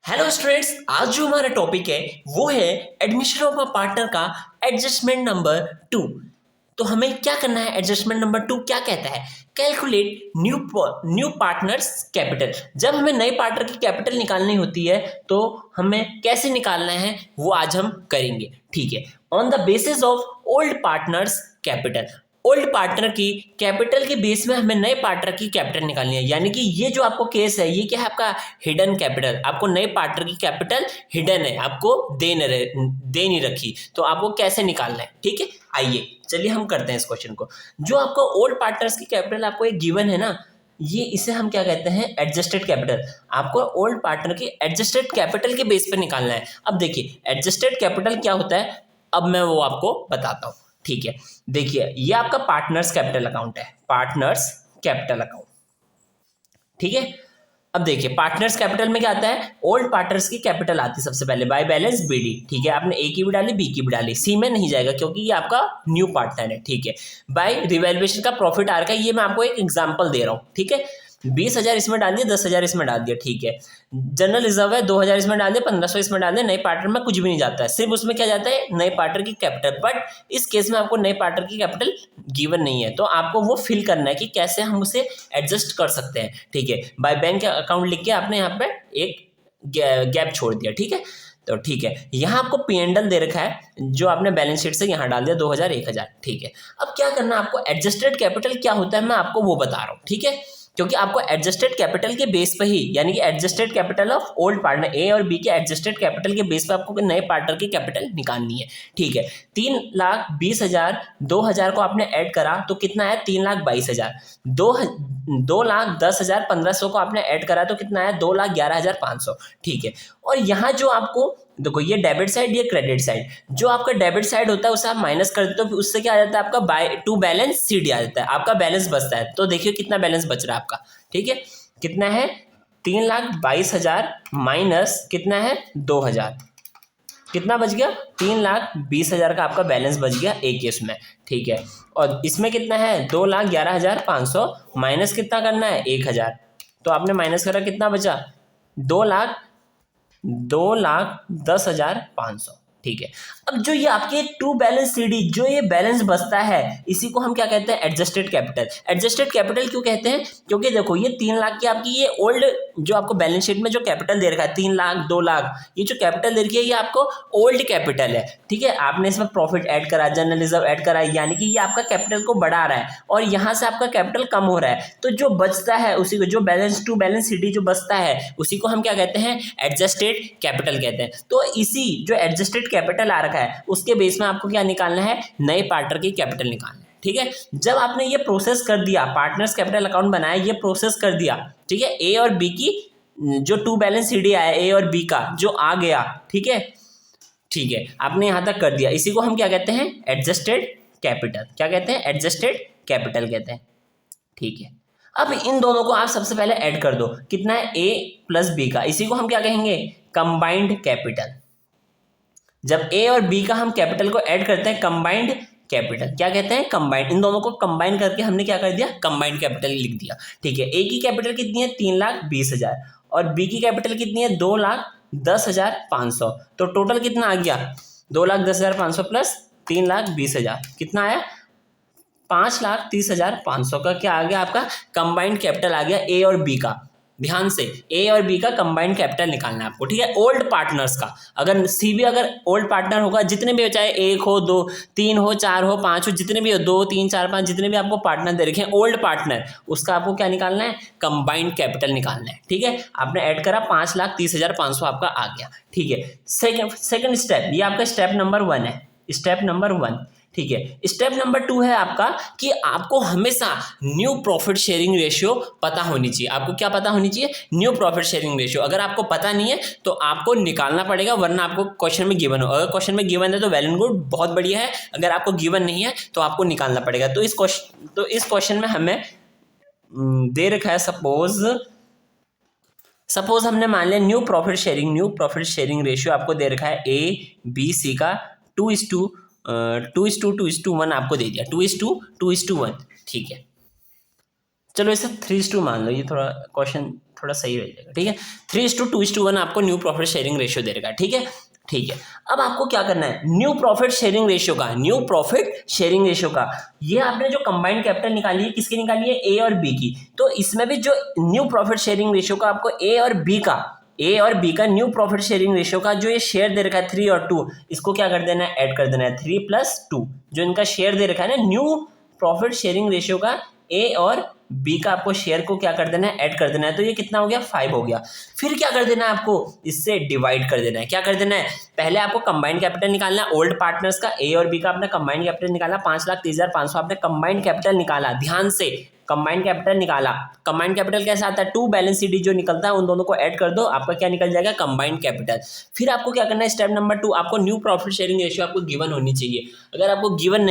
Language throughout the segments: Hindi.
हेलो स्टूडेंट्स, आज जो हमारा टॉपिक है वो है एडमिशन ऑफ अ पार्टनर का एडजस्टमेंट नंबर 2। तो हमें क्या करना है? एडजस्टमेंट नंबर 2 क्या कहता है? Calculate new partners capital. जब हमें नए पार्टनर की कैपिटल निकालनी होती है तो हमें कैसे निकालना है वो आज हम करेंगे। ठीक है, on the basis of old partners capital. Old partner की कैपिटल के बेस में हमें नए पार्टनर की कैपिटल निकालनी है। यानी कि ये जो आपको केस है ये क्या है? आपका हिडन कैपिटल। आपको नए पार्टनर की कैपिटल हिडन है, आपको दे नहीं रखी, तो आपको कैसे निकालना है? ठीक है, आइए चलिए हम करते हैं इस क्वेश्चन को। जो आपको ओल्ड पार्टनर्स की कैपिटल आपको एक गिवन है ना, ये इसे हम क्या कहते हैं? Adjusted capital. आपको ओल्ड पार्टनर की एडजस्टेड कैपिटल के बेस पर निकालना है। अब देखिए एडजस्टेड कैपिटल क्या होता है, अब मैं वो आपको बताता हूँ। ठीक है, देखिए ये आपका पार्टनर्स कैपिटल अकाउंट है, पार्टनर्स कैपिटल अकाउंट। ठीक है, अब देखिए पार्टनर्स कैपिटल में क्या आता है? ओल्ड पार्टनर्स की कैपिटल आती है सबसे पहले बाय बैलेंस बीडी। ठीक है, आपने ए की भी डाली, बी की भी डाली, सी में नहीं जाएगा क्योंकि ये आपका न्यू पार्टनर है। ठीक है, बाय रिवैल्यूएशन का प्रॉफिट आ रहा है, ये मैं आपको एक एग्जांपल दे रहा हूँ। ठीक है, 20,000 इसमें डाल दिया, 10,000 इसमें डाल दिया। ठीक है, जनरल रिजर्व है 2,000 इसमें डाल दिया, 1,500 इसमें डाल दिया। नए पार्टनर में कुछ भी नहीं जाता है, सिर्फ उसमें क्या जाता है? नए पार्टनर की कैपिटल। बट इस केस में आपको नए पार्टनर की कैपिटल गिवन नहीं है, तो आपको वो फिल करना है कि कैसे हम उसे एडजस्ट कर सकते हैं। ठीक है, बाय बैंक अकाउंट लिख के आपने यहाँ पे एक गैप छोड़ दिया। ठीक है, तो ठीक है, यहाँ आपको P&L दे रखा है जो आपने बैलेंस शीट से यहाँ डाल दिया 2,000 1,000। ठीक है, अब क्या करना है आपको? एडजस्टेड कैपिटल क्या होता है मैं आपको वो बता रहा हूँ। ठीक है, क्योंकि आपको एडजस्टेड कैपिटल के बेस पे ही, यानी कि adjusted capital of old partner A और बी के एडजस्टेड कैपिटल के बेस पे आपको नए पार्टनर की कैपिटल निकालनी है। ठीक है, 3,20,000 2,000 को आपने ऐड करा तो कितना है? 3,22,000। 2,10,000 1,500 को आपने ऐड करा तो कितना है? 2,11,500। ठीक है, और यहाँ जो आपको देखो ये डेबिट साइड, ये क्रेडिट साइड। जो आपका डेबिट साइड होता है उसे आप माइनस कर देते हो, फिर उससे क्या आ जाता है? आपका बाय टू बैलेंस सीडी आ जाता है, आपका बैलेंस बचता है। तो देखिए कितना बैलेंस बच रहा है आपका। ठीक है, कितना है? 3,22,000 माइनस कितना है? 2,000। कितना बच गया? 3,20,000 का आपका बैलेंस बच गया एक केस में। ठीक है, और इसमें कितना है? 2,11,500 माइनस कितना करना है? 1,000। तो आपने माइनस करा, कितना बचा? 2,10,500। ठीक है, अब जो ये आपके टू बैलेंस सीडी, जो ये बैलेंस बचता है, इसी को हम क्या कहते हैं? Adjusted capital. एडजस्टेड कैपिटल क्यों कहते हैं? क्योंकि देखो ये 3 लाख की आपकी ये ओल्ड जो आपको बैलेंस शीट में जो कैपिटल दे रखा है 3 लाख 2 लाख, ये जो कैपिटल दे रखी है ये आपको ओल्ड कैपिटल है। ठीक है, आपने इसमें प्रॉफिट ऐड करा, जनरल रिजर्व ऐड करा, यानी कि ये आपका कैपिटल को बढ़ा रहा है और यहाँ से आपका कैपिटल कम हो रहा है। तो जो बचता है उसी को, जो बैलेंस टू बैलेंस सीडी जो बचता है उसी को हम क्या कहते हैं? एडजस्टेड कैपिटल कहते हैं। तो इसी जो एडजस्टेड कैपिटल आ रखा है उसके बेस में आपको क्या निकालना है? नए पार्टनर की कैपिटल निकालना है। ठीक है, जब आपने ये प्रोसेस कर दिया, पार्टनर्स कैपिटल अकाउंट बनाया, ये प्रोसेस कर दिया, ठीक है, ए और बी की जो टू बैलेंस सीडी आया ए और बी का जो आ गया, ठीक है, ठीक है, आपने यहां तक कर दिया, इसी को हम क्या कहते हैं? Adjusted capital. क्या कहते हैं? एडजस्टेड कैपिटल कहते हैं। ठीक है, अब इन दोनों को आप सबसे पहले ऐड कर दो, कितना है? ए प्लस बी का, इसी को हम क्या कहेंगे? Combined capital. जब ए और बी का हम कैपिटल को ऐड करते हैं कंबाइंड कैपिटल, क्या कहते हैं? कंबाइंड। इन दोनों को कंबाइन करके हमने क्या कर दिया? कंबाइंड कैपिटल लिख दिया। ठीक है, ए की कैपिटल कितनी है? 3,20,000 और बी की कैपिटल कितनी है? 2,10,500। तो टोटल कितना आ गया? 2,10,500 प्लस 3,20,000 कितना आया? 5,30,500 का क्या आ गया? आपका कंबाइंड कैपिटल आ गया ए और बी का। ध्यान से, ए और बी का कंबाइंड कैपिटल निकालना है आपको। ठीक है, ओल्ड पार्टनर्स का। अगर सी भी अगर ओल्ड पार्टनर होगा, जितने भी हो, चाहे 1 हो 2 3 हो 4 हो 5 हो, जितने भी हो 2 3 4 5 जितने भी आपको पार्टनर दे रखे हैं ओल्ड पार्टनर, उसका आपको क्या निकालना है? कंबाइंड कैपिटल निकालना है। ठीक है, आपने ऐड करा 5,30,500 आपका आ गया। ठीक है, सेकंड स्टेप, ये आपका स्टेप नंबर 1 है, स्टेप नंबर 1। ठीक है, स्टेप नंबर 2 है आपका कि आपको हमेशा न्यू प्रॉफिट शेयरिंग रेशियो पता होनी चाहिए। आपको क्या पता होनी चाहिए? New profit sharing ratio. अगर आपको पता नहीं है तो आपको निकालना पड़ेगा, वरना आपको क्वेश्चन में गिवन हो। अगर क्वेश्चन में गिवन है तो वेल एंड गुड, बहुत बढ़िया है। अगर आपको गिवन नहीं है तो आपको निकालना पड़ेगा। तो इस क्वेश्चन में हमें दे रखा है, सपोज हमने मान लिया न्यू प्रॉफिट शेयरिंग रेशियो आपको दे रखा है ए बी सी का 2:1 आपको दे दिया, 2:1। ठीक है, चलो इसे 3:2 मान लो, ये थोड़ा क्वेश्चन थोड़ा सही रहेगा, ठीक है। 3:2:1 आपको न्यू प्रॉफिट शेयरिंग रेशियो दे रखा है, ठीक है। ठीक है, अब आपको क्या करना है, न्यू प्रॉफिट शेयरिंग रेशियो का ये आपने जो कंबाइंड कैपिटल निकाली है, किसकी निकाली है, ए और बी की। तो इसमें भी जो न्यू प्रॉफिट शेयरिंग रेशियो का आपको ए और बी का न्यू प्रॉफिट शेयरिंग रेशियो का जो ये शेयर दे रखा है 3 और 2, इसको क्या कर देना है, ऐड कर देना है। 3 + 2 जो इनका शेयर दे रखा है ना न्यू प्रॉफिट शेयरिंग रेशियो का, ए और बी का आपको शेयर को क्या कर देना है, ऐड कर देना है। तो ये कितना हो गया, 5 हो गया। फिर क्या कर देना है, आपको इससे डिवाइड कर देना है। क्या कर देना है, पहले आपको कंबाइंड कैपिटल निकालना है ओल्ड पार्टनर्स का, ए और बी का अपना कंबाइंड कैपिटल निकाला, 5,30,500 आपने कंबाइंड कैपिटल निकाला। ध्यान से कंबाइंड कैपिटल निकाला। कंबाइंड कैपिटल कैसा आता है, 2 बैलेंस शीट जो निकलता है उन दोनों को ऐड कर दो, आपका क्या निकल जाएगा, कंबाइंड कैपिटल। फिर आपको क्या करना है, स्टेप नंबर 2, आपको न्यू प्रॉफिट शेयरिंग रेशियो आपको गिवन होनी चाहिए। अगर आपको गिवन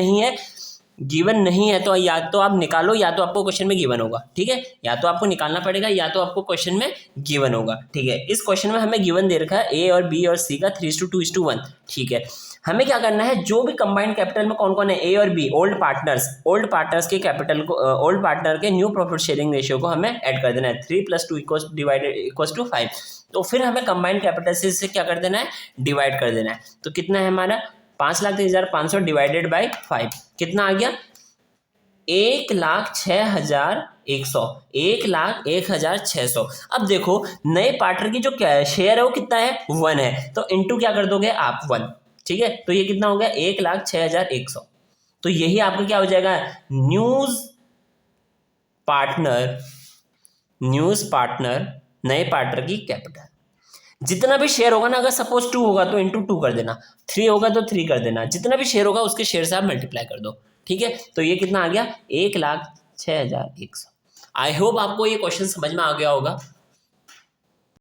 नहीं है तो या तो आप निकालो, या तो आपको क्वेश्चन में गिवन होगा, ठीक है। या तो आपको निकालना पड़ेगा, या तो आपको क्वेश्चन में गिवन होगा, ठीक है। इस क्वेश्चन में हमें गिवन दे रखा है ए और बी और सी का 3:2:1, ठीक है। हमें क्या करना है, जो भी कंबाइंड कैपिटल में कौन कौन है, ए और बी, ओल्ड पार्टनर्स के कैपिटल को, ओल्ड पार्टनर के न्यू प्रॉफिट शेयरिंग रेशियो को हमें ऐड कर देना है। 3 + 2 = 5। तो फिर हमें कंबाइंड कैपिटल से क्या कर देना है, डिवाइड कर देना है। तो कितना है हमारा, 5,30,500 डिवाइडेड बाई 5 कितना आ गया, 1,06,100, 1,01,600। अब देखो नए पार्टनर की जो शेयर है वो कितना है, 1 है। तो इंटू क्या कर दोगे आप, 1, ठीक है। तो ये कितना हो गया, 1,06,100। तो यही आपका क्या हो जाएगा, न्यूज पार्टनर नए पार्टनर की कैपिटल। जितना भी शेयर होगा ना, अगर सपोज 2 होगा तो इंटू 2 कर देना, 3 होगा तो 3 कर देना, जितना भी शेयर होगा उसके शेयर से आप मल्टीप्लाई कर दो, ठीक है। तो ये कितना आ गया, 1,06,100। आई होप आपको ये क्वेश्चन समझ में आ गया होगा।